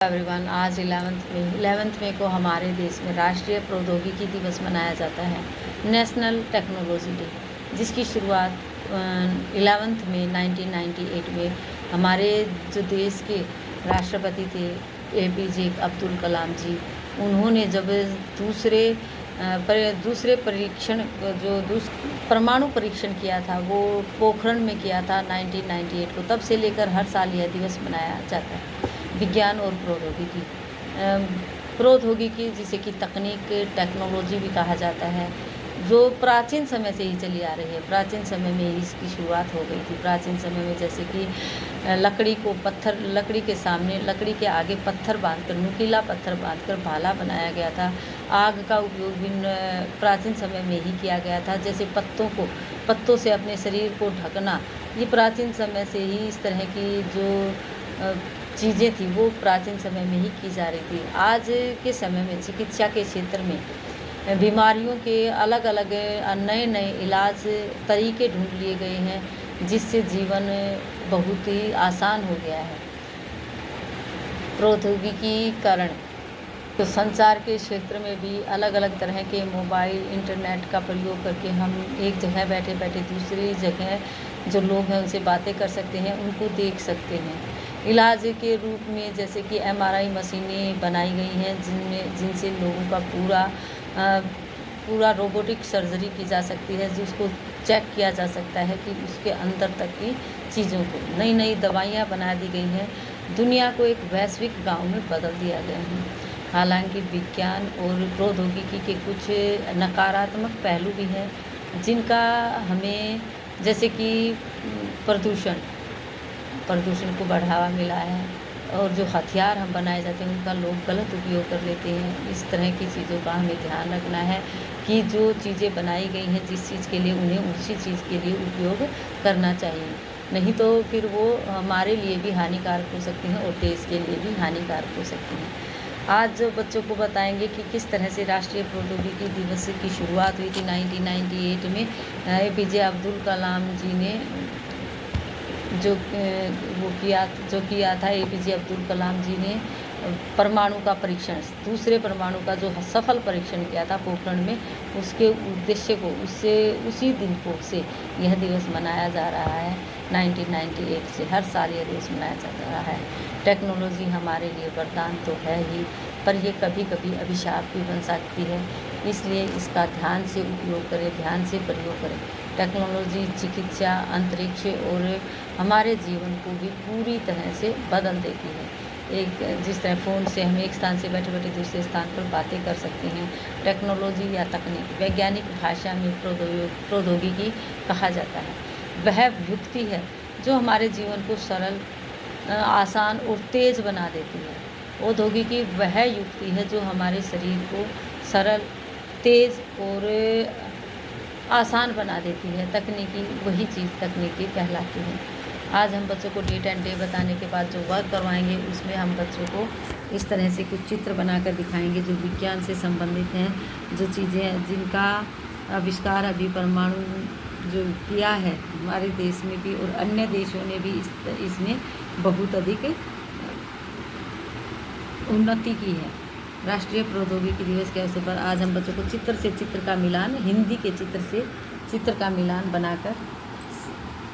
Everyone, आज 11th मई को हमारे देश में राष्ट्रीय प्रौद्योगिकी दिवस मनाया जाता है, नेशनल टेक्नोलॉजी डे, जिसकी शुरुआत 11th मई 1998 में हमारे जो देश के राष्ट्रपति थे APJ अब्दुल कलाम जी, उन्होंने जब दूसरे परीक्षण परमाणु परीक्षण किया था, वो पोखरण में किया था 1998 को। तब से लेकर हर साल यह दिवस मनाया जाता है। विज्ञान और प्रौद्योगिकी जिसे कि तकनीक, टेक्नोलॉजी भी कहा जाता है, जो प्राचीन समय से ही चली आ रही है। प्राचीन समय में ही इसकी शुरुआत हो गई थी। प्राचीन समय में जैसे कि लकड़ी के आगे पत्थर बांधकर, नुकीला पत्थर बांधकर भाला बनाया गया था। आग का उपयोग भी प्राचीन समय में ही किया गया था। जैसे पत्तों से अपने शरीर को ढकना, ये प्राचीन समय से ही इस तरह की जो चीज़ें थी वो प्राचीन समय में ही की जा रही थी। आज के समय में चिकित्सा के क्षेत्र में बीमारियों के अलग अलग नए इलाज तरीके ढूंढ लिए गए हैं, जिससे जीवन बहुत ही आसान हो गया है। प्रौद्योगिकीकरण तो संचार के क्षेत्र में भी अलग अलग तरह के मोबाइल, इंटरनेट का प्रयोग करके हम एक जगह बैठे बैठे दूसरी जगह जो लोग हैं उनसे बातें कर सकते हैं, उनको देख सकते हैं। इलाज के रूप में जैसे कि MRI मशीनें बनाई गई हैं, जिनसे लोगों का पूरा रोबोटिक सर्जरी की जा सकती है, जिसको चेक किया जा सकता है कि उसके अंदर तक की चीज़ों को। नई दवाइयाँ बना दी गई हैं। दुनिया को एक वैश्विक गांव में बदल दिया गया है। हालांकि विज्ञान और प्रौद्योगिकी के कुछ नकारात्मक पहलू भी हैं, जिनका हमें, जैसे कि प्रदूषण को बढ़ावा मिला है, और जो हथियार हम बनाए जाते हैं उनका लोग गलत उपयोग कर लेते हैं। इस तरह की चीज़ों का हमें ध्यान रखना है कि जो चीज़ें बनाई गई हैं जिस चीज़ के लिए, उन्हें उसी चीज़ के लिए उपयोग करना चाहिए। नहीं तो फिर वो हमारे लिए भी हानिकारक हो सकती हैं और देश के लिए भी हानिकारक हो सकती हैं। आज जो बच्चों को बताएंगे कि किस तरह से राष्ट्रीय प्रौद्योगिकी दिवस की शुरुआत हुई थी 1998 में। APJ अब्दुल कलाम जी ने जो किया था APJ अब्दुल कलाम जी ने परमाणु का परीक्षण, दूसरे परमाणु का जो सफल परीक्षण किया था पोखरण में, उसके उद्देश्य को उसी दिन से यह दिवस मनाया जा रहा है। 1998 से हर साल यह दिवस मनाया जा रहा है। टेक्नोलॉजी हमारे लिए वरदान तो है ही, पर ये कभी कभी अभिशाप भी बन सकती है। इसलिए इसका ध्यान से उपयोग करें, ध्यान से प्रयोग करें। टेक्नोलॉजी चिकित्सा, अंतरिक्ष और हमारे जीवन को भी पूरी तरह से बदल देती है। जिस तरह फ़ोन से हम एक स्थान से बैठे बैठे दूसरे स्थान पर बातें कर सकते हैं, टेक्नोलॉजी या तकनीक वैज्ञानिक भाषा में प्रौद्योगिकी कहा जाता है। वह युक्ति है जो हमारे जीवन को सरल, आसान और तेज़ बना देती है। प्रौद्योगिकी वह युक्ति है जो हमारे शरीर को सरल, तेज़ और आसान बना देती है। तकनीकी कहलाती है। आज हम बच्चों को डेट एंड डे बताने के बाद जो वर्क करवाएंगे, उसमें हम बच्चों को इस तरह से कुछ चित्र बनाकर दिखाएंगे जो विज्ञान से संबंधित हैं, जो चीज़ें जिनका आविष्कार अभी परमाणु जो किया है हमारे देश में भी, और अन्य देशों ने भी इसमें बहुत अधिक उन्नति की है। राष्ट्रीय प्रौद्योगिकी दिवस के अवसर पर आज हम बच्चों को चित्र से चित्र का मिलान, हिंदी के चित्र से चित्र का मिलान बनाकर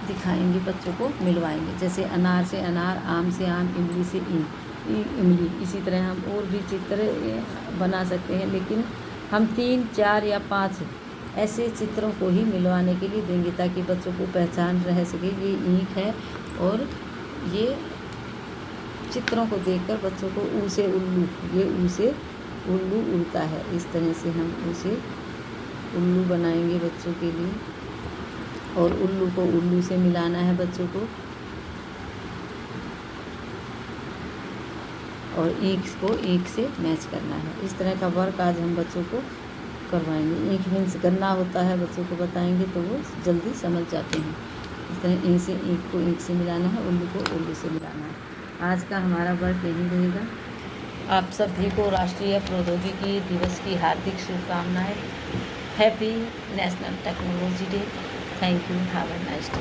दिखाएंगे, बच्चों को मिलवाएंगे। जैसे अनार से अनार, आम से आम, इमली से इमली। इसी तरह हम और भी चित्र बना सकते हैं, लेकिन हम 3, 4 या 5 ऐसे चित्रों को ही मिलवाने के लिए देंगे, ताकि बच्चों को पहचान रह सके ये ईंट है, और ये चित्रों को देखकर बच्चों को ऊ से उल्लू, ये ऊ से उल्लू उड़ता है। इस तरह से हम उसे उल्लू बनाएंगे बच्चों के लिए, और उल्लू को उल्लू से मिलाना है बच्चों को, और ईंट को ईंट से मैच करना है। इस तरह का वर्क आज हम बच्चों को करवाएंगे। ईंट मीन्स गन्ना होता है, बच्चों को बताएंगे तो वो जल्दी समझ जाते हैं। इस तरह ईंट से ईंट को ईंट से मिलाना है, उल्लू को उल्लू से मिलाना है। आज का हमारा वर्क यही रहेगा। आप सभी को राष्ट्रीय प्रौद्योगिकी दिवस की हार्दिक शुभकामनाएं। Happy national technology day. Thank you. Have a nice day.